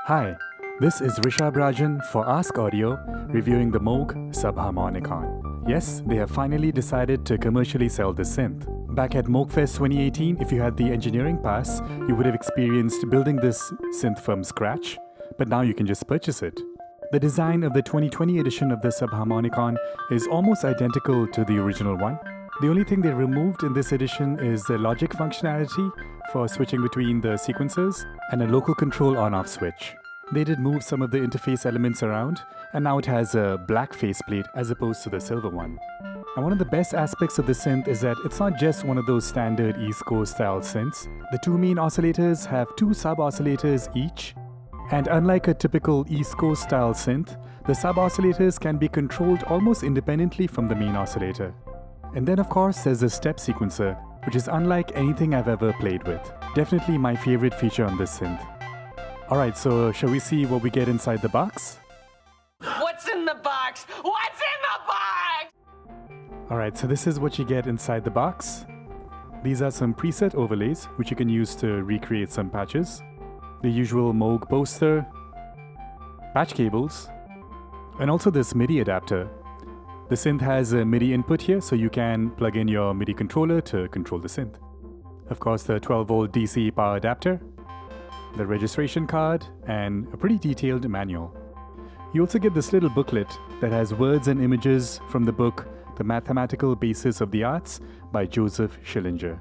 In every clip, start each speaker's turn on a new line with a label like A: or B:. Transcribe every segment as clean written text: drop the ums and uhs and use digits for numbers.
A: Hi, this is Rishabh Rajan for Ask.Audio, reviewing the Moog Subharmonicon. Yes, they have finally decided to commercially sell this synth. Back at Moogfest 2018, if you had the engineering pass, you would have experienced building this synth from scratch, but now you can just purchase it. The design of the 2020 edition of the Subharmonicon is almost identical to the original one. The only thing they removed in this edition is the logic functionality for switching between the sequencers and a local control on-off switch. They did move some of the interface elements around, and now it has a black faceplate as opposed to the silver one. And one of the best aspects of the synth is that it's not just one of those standard East Coast style synths. The two main oscillators have two sub-oscillators each, and unlike a typical East Coast style synth, the sub-oscillators can be controlled almost independently from the main oscillator. And then of course there's a step sequencer, which is unlike anything I've ever played with. Definitely my favorite feature on this synth. Alright, so shall we see what we get inside the box?
B: What's in the box? What's in the box?
A: Alright, so this is what you get inside the box. These are some preset overlays, which you can use to recreate some patches. The usual Moog poster, patch cables, and also this MIDI adapter. The synth has a MIDI input here, so you can plug in your MIDI controller to control the synth. Of course, the 12-volt DC power adapter, the registration card, and a pretty detailed manual. You also get this little booklet that has words and images from the book The Mathematical Basis of the Arts by Joseph Schillinger.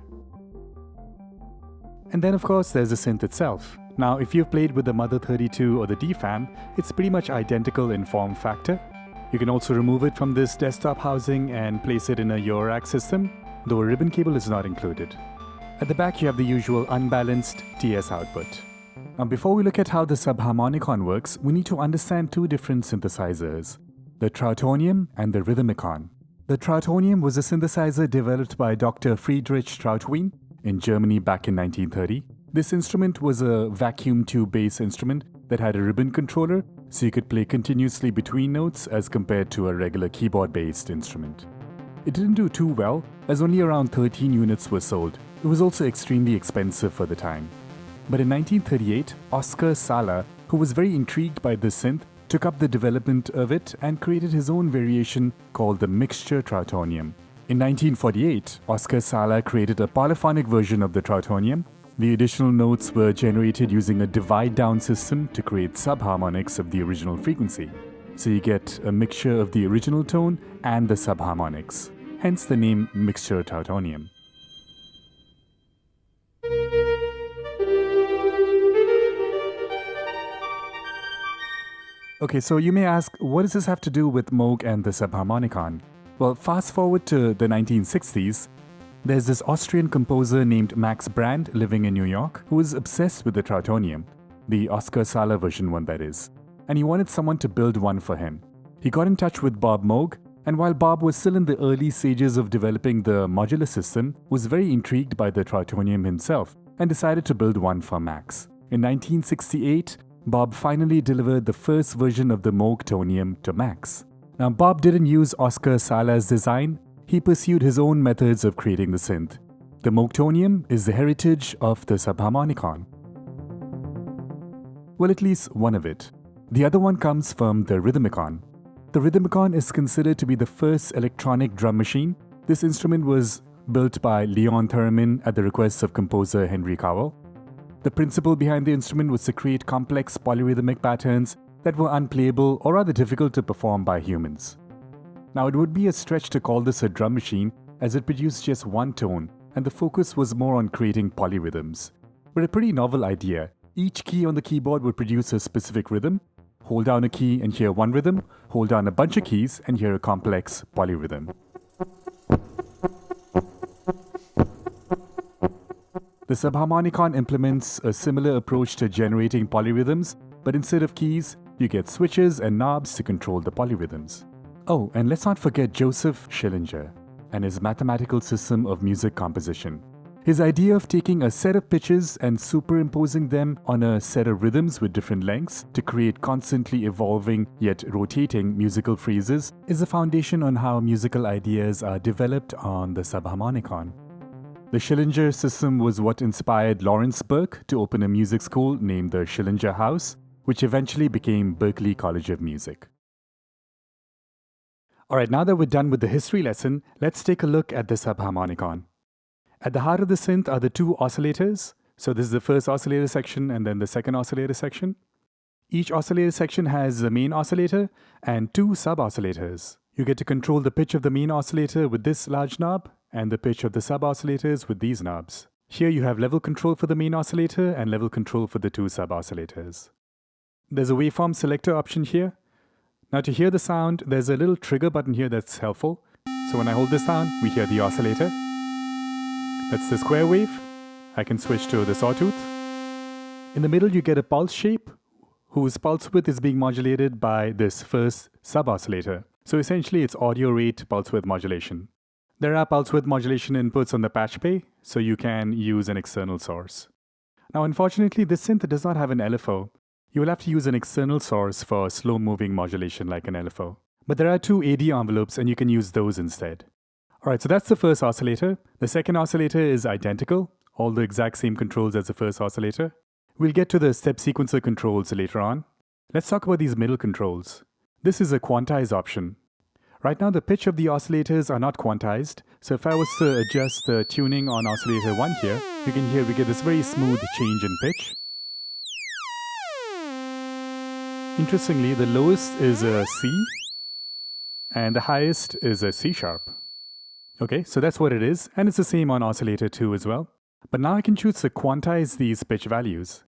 A: And then of course there's the synth itself. Now if you've played with the Mother 32 or the DFAM, it's pretty much identical in form factor. You can also remove it from this desktop housing and place it in a Eurorack system, though a ribbon cable is not included. At the back you have the usual unbalanced TS output. Now before we look at how the Subharmonicon works, we need to understand two different synthesizers, the Trautonium and the Rhythmicon. The Trautonium was a synthesizer developed by Dr. Friedrich Trautwein in Germany back in 1930. This instrument was a vacuum tube-based instrument that had a ribbon controller, so you could play continuously between notes as compared to a regular keyboard-based instrument. It didn't do too well, as only around 13 units were sold. It was also extremely expensive for the time. But in 1938, Oskar Sala, who was very intrigued by this synth, took up the development of it and created his own variation called the Mixture Trautonium. In 1948, Oskar Sala created a polyphonic version of the Trautonium. The additional notes were generated using a divide-down system to create subharmonics of the original frequency. So you get a mixture of the original tone and the subharmonics, hence the name Mixture Trautonium. Okay, so you may ask, what does this have to do with Moog and the Subharmonicon? Well, fast forward to the 1960s, there's this Austrian composer named Max Brand living in New York who was obsessed with the Trautonium, the Oskar Sala version one that is, and he wanted someone to build one for him. He got in touch with Bob Moog, and while Bob was still in the early stages of developing the modular system, was very intrigued by the Trautonium himself and decided to build one for Max. In 1968, Bob finally delivered the first version of the Moogtonium to Max. Now Bob didn't use Oskar Sala's design, he pursued his own methods of creating the synth. The Moogtonium is the heritage of the Subharmonicon. Well, at least one of it. The other one comes from the Rhythmicon. The Rhythmicon is considered to be the first electronic drum machine. This instrument was built by Leon Theremin at the request of composer Henry Cowell. The principle behind the instrument was to create complex polyrhythmic patterns that were unplayable or rather difficult to perform by humans. Now it would be a stretch to call this a drum machine as it produced just one tone and the focus was more on creating polyrhythms. But a pretty novel idea. Each key on the keyboard would produce a specific rhythm. Hold down a key and hear one rhythm, hold down a bunch of keys and hear a complex polyrhythm. The Subharmonicon implements a similar approach to generating polyrhythms, but instead of keys, you get switches and knobs to control the polyrhythms. Oh, and let's not forget Joseph Schillinger and his mathematical system of music composition. His idea of taking a set of pitches and superimposing them on a set of rhythms with different lengths to create constantly evolving yet rotating musical phrases is a foundation on how musical ideas are developed on the Subharmonicon. The Schillinger system was what inspired Lawrence Berk to open a music school named the Schillinger House, which eventually became Berklee College of Music. Alright, now that we're done with the history lesson, let's take a look at the Subharmonicon. At the heart of the synth are the two oscillators. So this is the first oscillator section and then the second oscillator section. Each oscillator section has the main oscillator and two sub-oscillators. You get to control the pitch of the main oscillator with this large knob and the pitch of the sub-oscillators with these knobs. Here you have level control for the main oscillator and level control for the two sub-oscillators. There's a waveform selector option here. Now to hear the sound, there's a little trigger button here that's helpful. So when I hold this down, we hear the oscillator. That's the square wave. I can switch to the sawtooth. In the middle you get a pulse shape, whose pulse width is being modulated by this first sub-oscillator. So essentially it's audio rate pulse width modulation. There are pulse width modulation inputs on the patchbay, so you can use an external source. Now unfortunately this synth does not have an LFO. You will have to use an external source for slow-moving modulation like an LFO. But there are two AD envelopes and you can use those instead. Alright, so that's the first oscillator. The second oscillator is identical, all the exact same controls as the first oscillator. We'll get to the step sequencer controls later on. Let's talk about these middle controls. This is a quantize option. Right now the pitch of the oscillators are not quantized, so if I was to adjust the tuning on oscillator 1 here, you can hear we get this very smooth change in pitch. Interestingly, the lowest is a C and the highest is a C sharp. Okay, so that's what it is, and it's the same on oscillator 2 as well. But now I can choose to quantize these pitch values.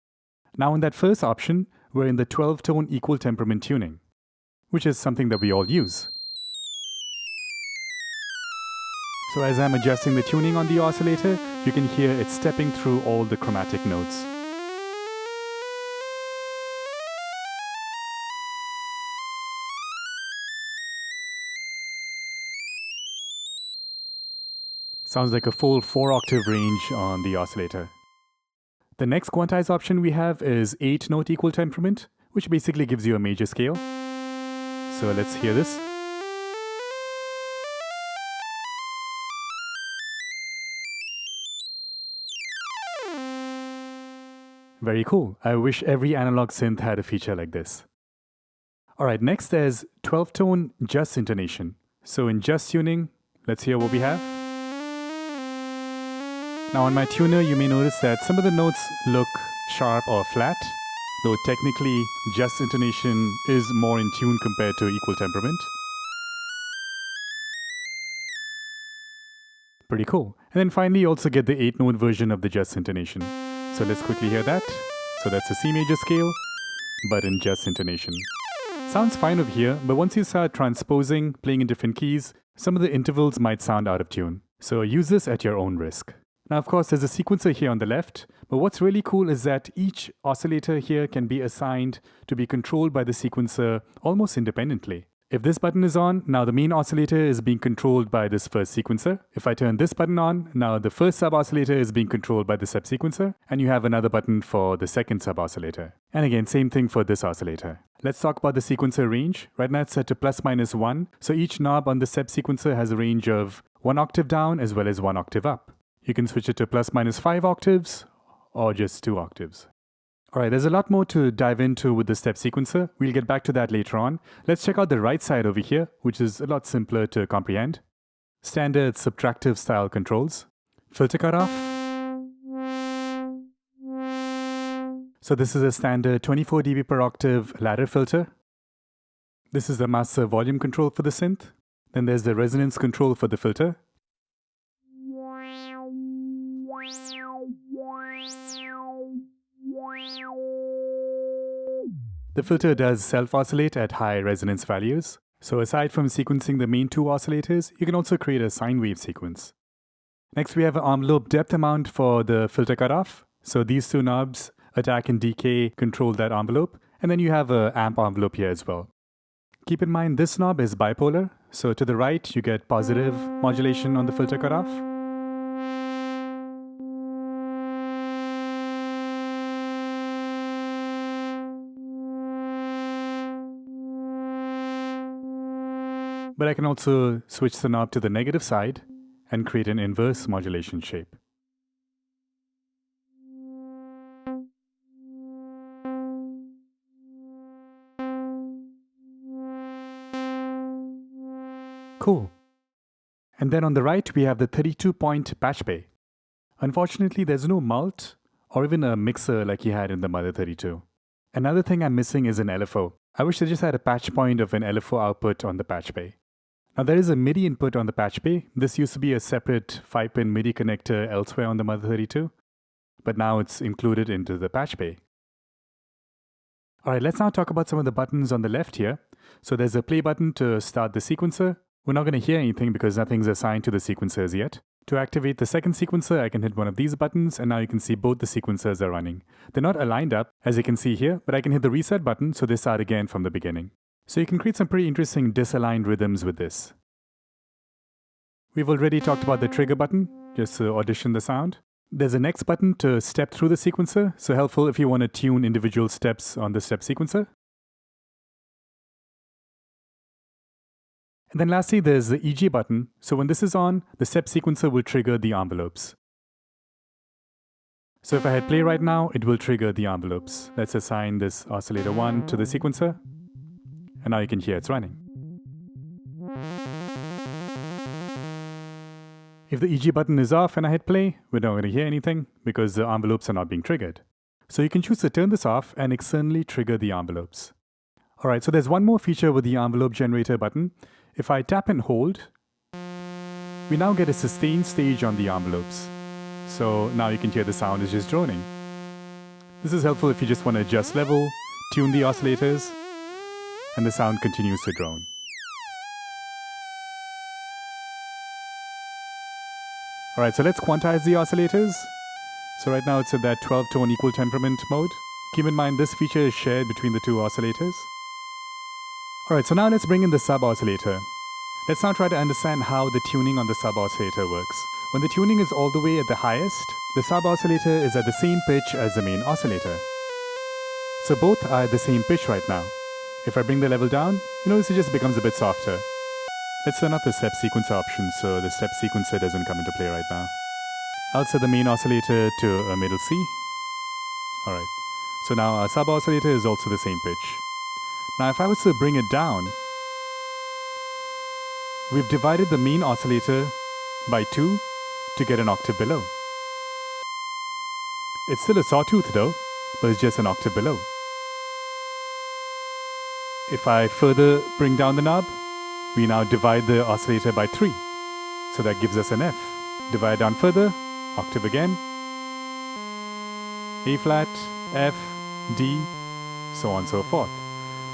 A: Now in that first option, we're in the 12-tone equal temperament tuning, which is something that we all use. So as I'm adjusting the tuning on the oscillator, you can hear it stepping through all the chromatic notes. Sounds like a full 4-octave range on the oscillator. The next quantize option we have is 8-note equal temperament, which basically gives you a major scale. So let's hear this. Very cool. I wish every analog synth had a feature like this. Alright, next there's 12-tone just intonation. So in just tuning, let's hear what we have. Now on my tuner, you may notice that some of the notes look sharp or flat, though technically just intonation is more in tune compared to equal temperament. Pretty cool. And then finally you also get the 8-note version of the just intonation. So let's quickly hear that. So that's a C major scale, but in just intonation. Sounds fine over here, but once you start transposing, playing in different keys, some of the intervals might sound out of tune. So use this at your own risk. Now of course there's a sequencer here on the left, but what's really cool is that each oscillator here can be assigned to be controlled by the sequencer almost independently. If this button is on, now the main oscillator is being controlled by this first sequencer. If I turn this button on, now the first sub-oscillator is being controlled by the sub-sequencer, and you have another button for the second sub-oscillator. And again, same thing for this oscillator. Let's talk about the sequencer range. Right now it's set to ±1, so each knob on the sub-sequencer has a range of 1 octave down as well as 1 octave up. You can switch it to ±5 octaves or just 2 octaves. Alright, there's a lot more to dive into with the step sequencer. We'll get back to that later on. Let's check out the right side over here, which is a lot simpler to comprehend. Standard subtractive style controls. Filter cutoff. So this is a standard 24 dB per octave ladder filter. This is the master volume control for the synth. Then there's the resonance control for the filter. The filter does self-oscillate at high resonance values. So aside from sequencing the main two oscillators, you can also create a sine wave sequence. Next we have an envelope depth amount for the filter cutoff. So these two knobs, attack and decay, control that envelope. And then you have an amp envelope here as well. Keep in mind this knob is bipolar. So to the right you get positive modulation on the filter cutoff. But I can also switch the knob to the negative side and create an inverse modulation shape. Cool. And then on the right, we have the 32-point patchbay. Unfortunately, there's no mult or even a mixer like you had in the Mother 32. Another thing I'm missing is an LFO. I wish they just had a patch point of an LFO output on the patchbay. Now there is a MIDI input on the patchbay. This used to be a separate 5-pin MIDI connector elsewhere on the Mother 32, but now it's included into the patchbay. Alright, let's now talk about some of the buttons on the left here. So there's a play button to start the sequencer. We're not going to hear anything because nothing's assigned to the sequencers yet. To activate the second sequencer, I can hit one of these buttons, and now you can see both the sequencers are running. They're not aligned up, as you can see here, but I can hit the reset button so they start again from the beginning. So you can create some pretty interesting disaligned rhythms with this. We've already talked about the trigger button, just to audition the sound. There's a next button to step through the sequencer, so helpful if you want to tune individual steps on the step sequencer. And then lastly, there's the EG button. So when this is on, the step sequencer will trigger the envelopes. So if I hit play right now, it will trigger the envelopes. Let's assign this oscillator 1 to the sequencer. And now you can hear it's running. If the EG button is off and I hit play, we're not going to hear anything because the envelopes are not being triggered. So you can choose to turn this off and externally trigger the envelopes. Alright, so there's one more feature with the envelope generator button. If I tap and hold, we now get a sustained stage on the envelopes. So now you can hear the sound is just droning. This is helpful if you just want to adjust level, tune the oscillators, and the sound continues to drone. Alright, so let's quantize the oscillators. So right now it's in that 12-tone equal temperament mode. Keep in mind this feature is shared between the two oscillators. Alright, so now let's bring in the sub-oscillator. Let's now try to understand how the tuning on the sub-oscillator works. When the tuning is all the way at the highest, the sub-oscillator is at the same pitch as the main oscillator. So both are at the same pitch right now. If I bring the level down, you notice it just becomes a bit softer. Let's turn off the step sequencer option so the step sequencer doesn't come into play right now. I'll set the main oscillator to a middle C. Alright, so now our sub-oscillator is also the same pitch. Now if I was to bring it down, we've divided the main oscillator by 2 to get an octave below. It's still a sawtooth though, but it's just an octave below. If I further bring down the knob, we now divide the oscillator by 3. So that gives us an F. Divide down further, octave again, A flat, F, D, so on and so forth.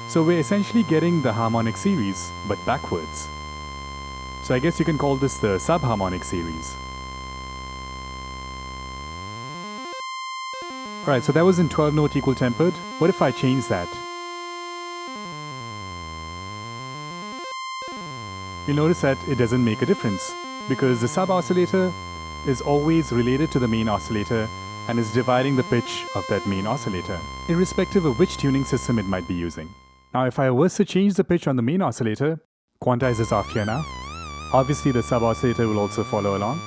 A: So we're essentially getting the harmonic series, but backwards. So I guess you can call this the subharmonic series. Alright, so that was in 12-note equal tempered. What if I change that? You'll notice that it doesn't make a difference because the sub-oscillator is always related to the main oscillator and is dividing the pitch of that main oscillator, irrespective of which tuning system it might be using. Now if I was to change the pitch on the main oscillator, quantize is off here now. Obviously the sub-oscillator will also follow along.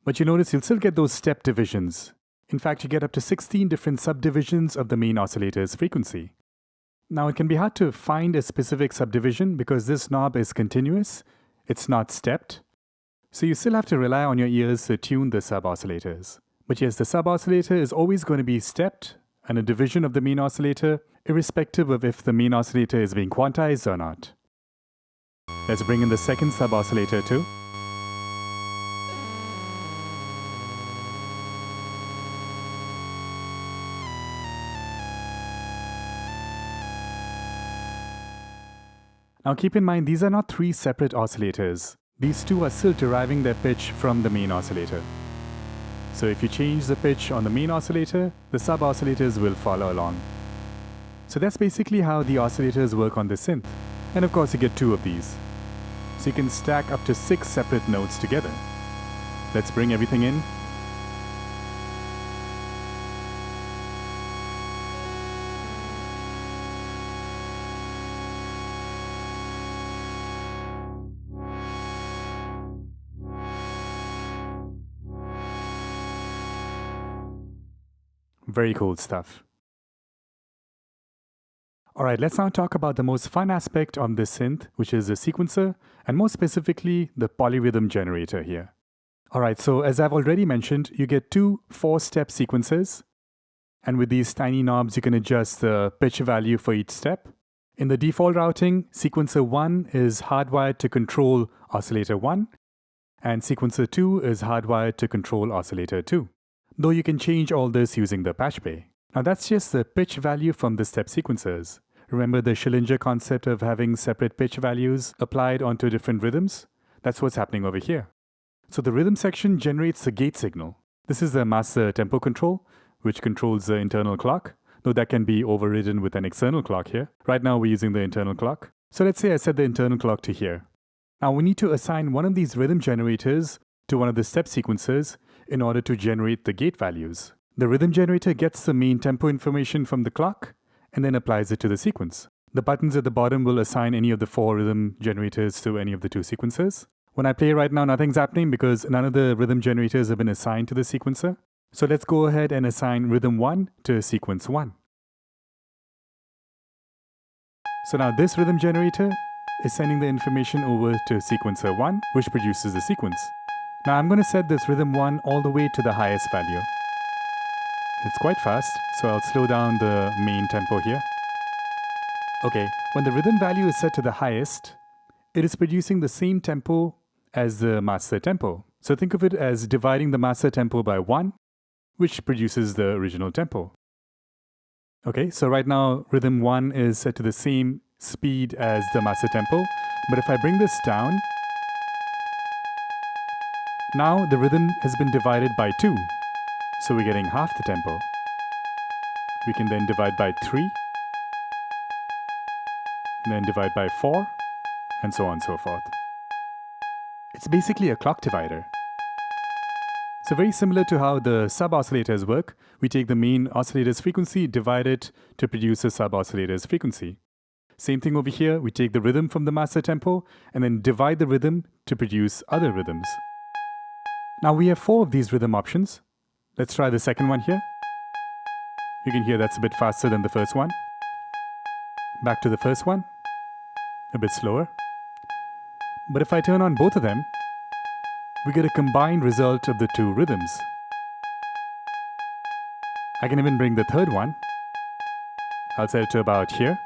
A: But you notice you'll still get those step divisions. In fact, you get up to 16 different subdivisions of the main oscillator's frequency. Now it can be hard to find a specific subdivision because this knob is continuous, it's not stepped. So you still have to rely on your ears to tune the sub-oscillators. But yes, the sub-oscillator is always going to be stepped and a division of the main oscillator, irrespective of if the main oscillator is being quantized or not. Let's bring in the second sub-oscillator too. Now keep in mind, these are not 3 separate oscillators. These 2 are still deriving their pitch from the main oscillator. So if you change the pitch on the main oscillator, the sub-oscillators will follow along. So that's basically how the oscillators work on this synth. And of course you get 2 of these. So you can stack up to 6 separate notes together. Let's bring everything in. Very cool stuff. Alright, let's now talk about the most fun aspect of this synth, which is the sequencer, and more specifically, the polyrhythm generator here. Alright, so as I've already mentioned, you get two 4-step sequencers, and with these tiny knobs you can adjust the pitch value for each step. In the default routing, sequencer 1 is hardwired to control oscillator 1, and sequencer 2 is hardwired to control oscillator 2. Though you can change all this using the patchbay. Now that's just the pitch value from the step sequencers. Remember the Schillinger concept of having separate pitch values applied onto different rhythms? That's what's happening over here. So the rhythm section generates the gate signal. This is the master tempo control, which controls the internal clock, though that can be overridden with an external clock here. Right now we're using the internal clock. So let's say I set the internal clock to here. Now we need to assign one of these rhythm generators to one of the step sequencers in order to generate the gate values. The rhythm generator gets the main tempo information from the clock and then applies it to the sequence. The buttons at the bottom will assign any of the 4 rhythm generators to any of the 2 sequencers. When I play right now, nothing's happening because none of the rhythm generators have been assigned to the sequencer. So let's go ahead and assign rhythm 1 to sequence 1. So now this rhythm generator is sending the information over to sequencer 1, which produces the sequence. Now I'm going to set this rhythm 1 all the way to the highest value. It's quite fast, so I'll slow down the main tempo here. Okay, when the rhythm value is set to the highest, it is producing the same tempo as the master tempo. So think of it as dividing the master tempo by 1, which produces the original tempo. Okay, so right now rhythm 1 is set to the same speed as the master tempo, but if I bring this down, now the rhythm has been divided by 2. So we're getting half the tempo. We can then divide by 3, and then divide by 4, and so on and so forth. It's basically a clock divider. So very similar to how the sub-oscillators work, we take the main oscillator's frequency, divide it to produce a sub-oscillator's frequency. Same thing over here, we take the rhythm from the master tempo, and then divide the rhythm to produce other rhythms. Now we have 4 of these rhythm options. Let's try the second one here. You can hear that's a bit faster than the first one. Back to the first one. A bit slower. But if I turn on both of them, we get a combined result of the 2 rhythms. I can even bring the third one. I'll set it to about here.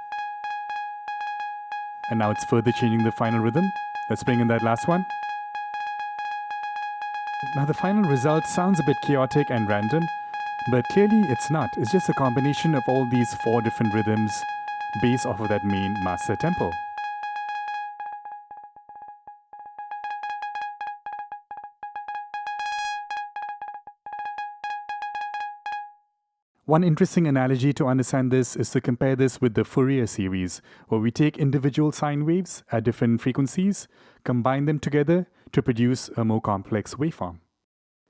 A: And now it's further changing the final rhythm. Let's bring in that last one. Now the final result sounds a bit chaotic and random, but clearly it's not. It's just a combination of all these 4 different rhythms based off of that main master tempo. One interesting analogy to understand this is to compare this with the Fourier series, where we take individual sine waves at different frequencies, combine them together to produce a more complex waveform.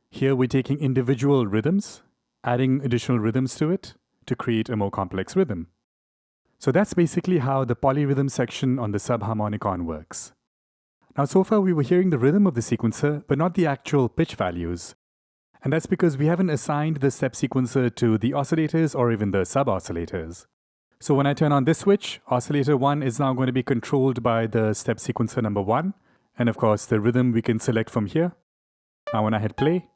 A: Here we're taking individual rhythms, adding additional rhythms to it to create a more complex rhythm. So that's basically how the polyrhythm section on the Subharmonicon works. Now so far we were hearing the rhythm of the sequencer, but not the actual pitch values. And that's because we haven't assigned the step sequencer to the oscillators or even the sub-oscillators. So when I turn on this switch, oscillator 1 is now going to be controlled by the step sequencer number 1. And of course the rhythm we can select from here. Now when I hit play,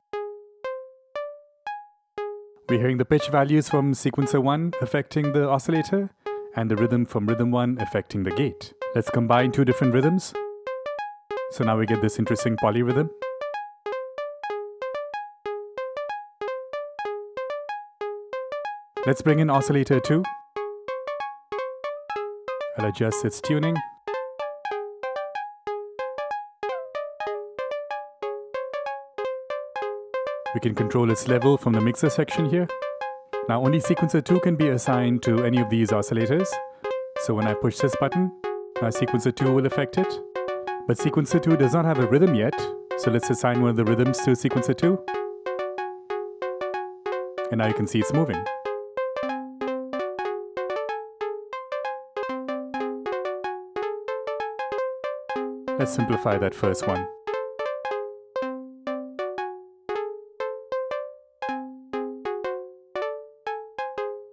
A: we're hearing the pitch values from sequencer 1 affecting the oscillator, and the rhythm from rhythm 1 affecting the gate. Let's combine 2 different rhythms. So now we get this interesting polyrhythm. Let's bring in oscillator 2. I'll adjust its tuning. We can control its level from the mixer section here. Now only sequencer 2 can be assigned to any of these oscillators. So when I push this button, now sequencer 2 will affect it. But sequencer 2 does not have a rhythm yet, so let's assign one of the rhythms to sequencer 2. And now you can see it's moving. Let's simplify that first one.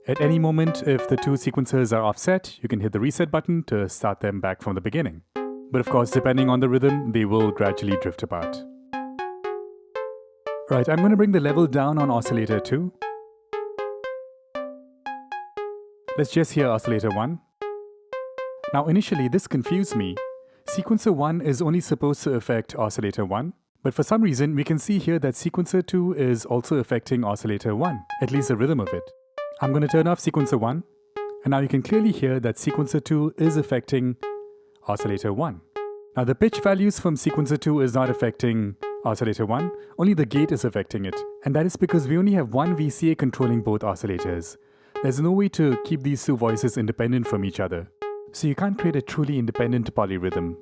A: At any moment, if the two sequencers are offset, you can hit the reset button to start them back from the beginning. But of course, depending on the rhythm, they will gradually drift apart. Right, I'm going to bring the level down on oscillator 2. Let's just hear oscillator 1. Now initially this confused me. Sequencer 1 is only supposed to affect oscillator 1, but for some reason we can see here that sequencer 2 is also affecting oscillator 1, at least the rhythm of it. I'm going to turn off sequencer 1, and now you can clearly hear that sequencer 2 is affecting oscillator 1. Now the pitch values from sequencer 2 is not affecting oscillator 1, only the gate is affecting it, and that is because we only have one VCA controlling both oscillators. There's no way to keep these two voices independent from each other. So you can't create a truly independent polyrhythm.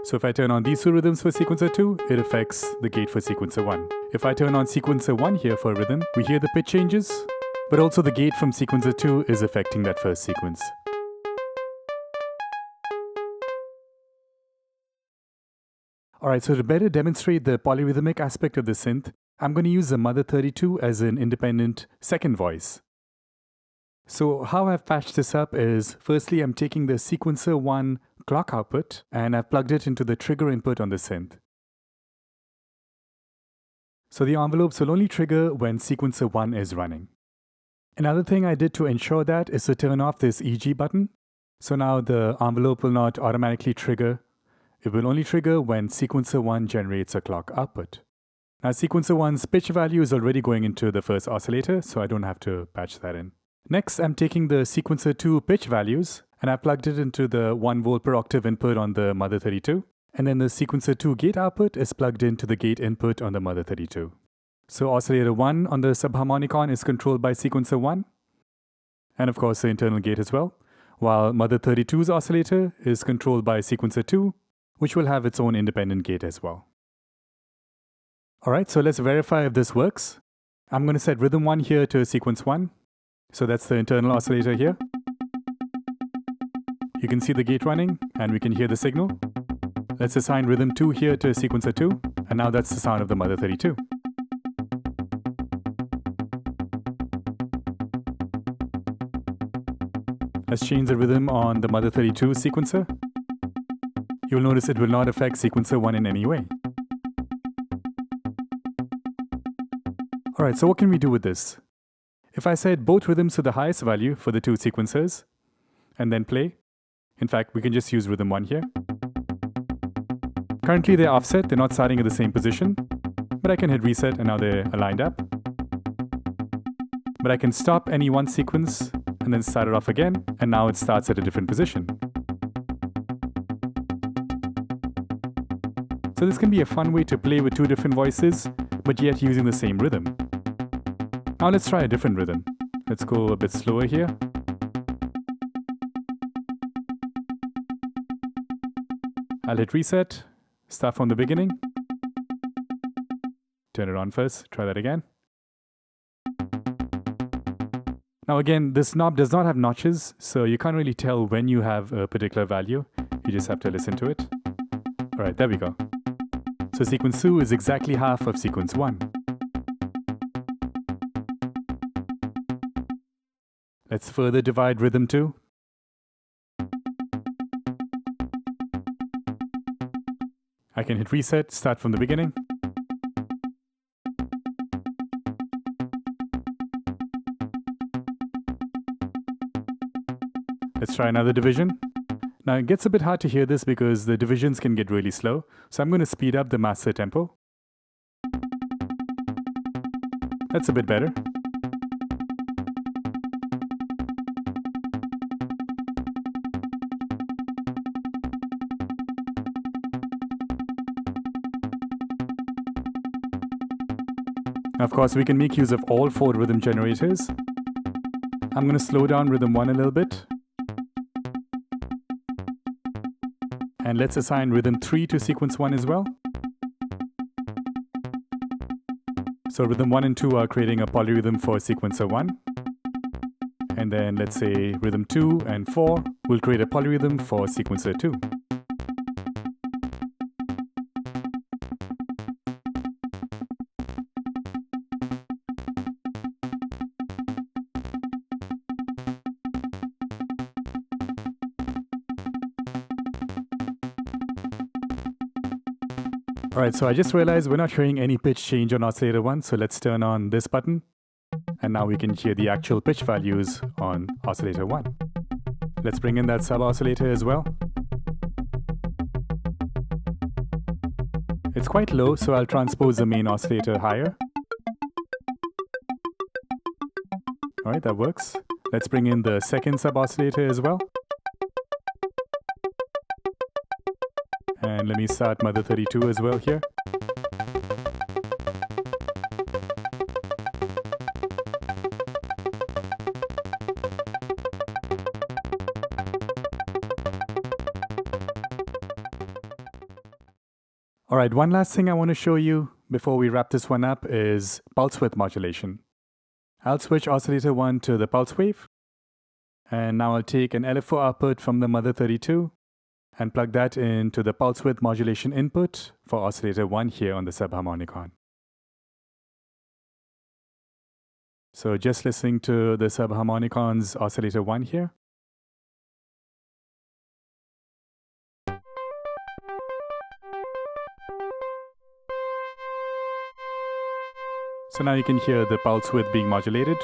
A: So if I turn on these two rhythms for sequencer 2, it affects the gate for sequencer 1. If I turn on sequencer 1 here for a rhythm, we hear the pitch changes, but also the gate from sequencer 2 is affecting that first sequence. Alright, so to better demonstrate the polyrhythmic aspect of the synth, I'm going to use the Mother 32 as an independent second voice. So how I've patched this up is, firstly I'm taking the sequencer 1 clock output and I've plugged it into the trigger input on the synth. So the envelopes will only trigger when sequencer 1 is running. Another thing I did to ensure that is to turn off this EG button. So now the envelope will not automatically trigger. It will only trigger when sequencer 1 generates a clock output. Now sequencer 1's pitch value is already going into the first oscillator, so I don't have to patch that in. Next, I'm taking the sequencer 2 pitch values and I plugged it into the 1 volt per octave input on the Mother 32. And then the sequencer 2 gate output is plugged into the gate input on the Mother 32. So oscillator 1 on the Subharmonicon is controlled by sequencer 1. And of course the internal gate as well. While Mother 32's oscillator is controlled by sequencer 2, which will have its own independent gate as well. Alright, so let's verify if this works. I'm going to set rhythm 1 here to sequence 1. So that's the internal oscillator here. You can see the gate running and we can hear the signal. Let's assign rhythm 2 here to sequencer 2, and now that's the sound of the Mother 32. Let's change the rhythm on the Mother 32 sequencer. You'll notice it will not affect sequencer 1 in any way. Alright, so what can we do with this? If I set both rhythms to the highest value for the two sequencers, and then play, in fact, we can just use rhythm 1 here. Currently they're offset, they're not starting at the same position, but I can hit reset and now they're aligned up. But I can stop any one sequence and then start it off again, and now it starts at a different position. So this can be a fun way to play with two different voices, but yet using the same rhythm. Now let's try a different rhythm. Let's go a bit slower here. I'll hit reset, start from the beginning. Turn it on first, try that again. Now again, this knob does not have notches, so you can't really tell when you have a particular value. You just have to listen to it. Alright, there we go. So sequence 2 is exactly half of sequence 1. Let's further divide rhythm 2. I can hit reset, start from the beginning. Let's try another division. Now it gets a bit hard to hear this because the divisions can get really slow, so I'm going to speed up the master tempo. That's a bit better. Of course, we can make use of all 4 rhythm generators. I'm going to slow down rhythm 1 a little bit. And let's assign rhythm 3 to sequence 1 as well. So rhythm 1 and 2 are creating a polyrhythm for sequencer 1. And then let's say rhythm 2 and 4 will create a polyrhythm for sequencer 2. Alright, so I just realized we're not hearing any pitch change on oscillator 1, so let's turn on this button. And now we can hear the actual pitch values on oscillator 1. Let's bring in that sub-oscillator as well. It's quite low, so I'll transpose the main oscillator higher. Alright, that works. Let's bring in the second sub-oscillator as well. And let me start Mother 32 as well here. Alright, one last thing I want to show you before we wrap this one up is pulse width modulation. I'll switch oscillator 1 to the pulse wave. And now I'll take an LFO output from the Mother 32 and plug that into the pulse width modulation input for oscillator 1 here on the Subharmonicon. So just listening to the Subharmonicon's oscillator 1 here. So now you can hear the pulse width being modulated.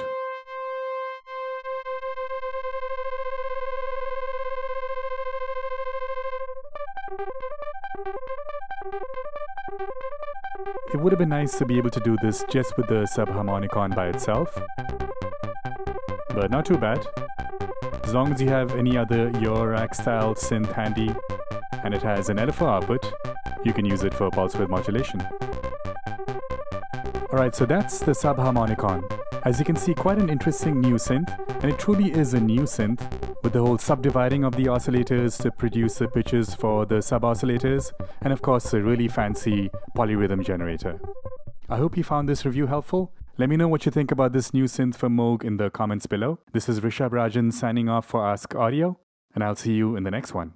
A: It would have been nice to be able to do this just with the Subharmonicon by itself, but not too bad. As long as you have any other Eurorack style synth handy and it has an LFO output, you can use it for pulse width modulation. Alright, so that's the Subharmonicon. As you can see, quite an interesting new synth, and it truly is a new synth, with the whole subdividing of the oscillators to produce the pitches for the sub-oscillators, and of course a really fancy polyrhythm generator. I hope you found this review helpful. Let me know what you think about this new synth from Moog in the comments below. This is Rishabh Rajan signing off for Ask.Audio, and I'll see you in the next one.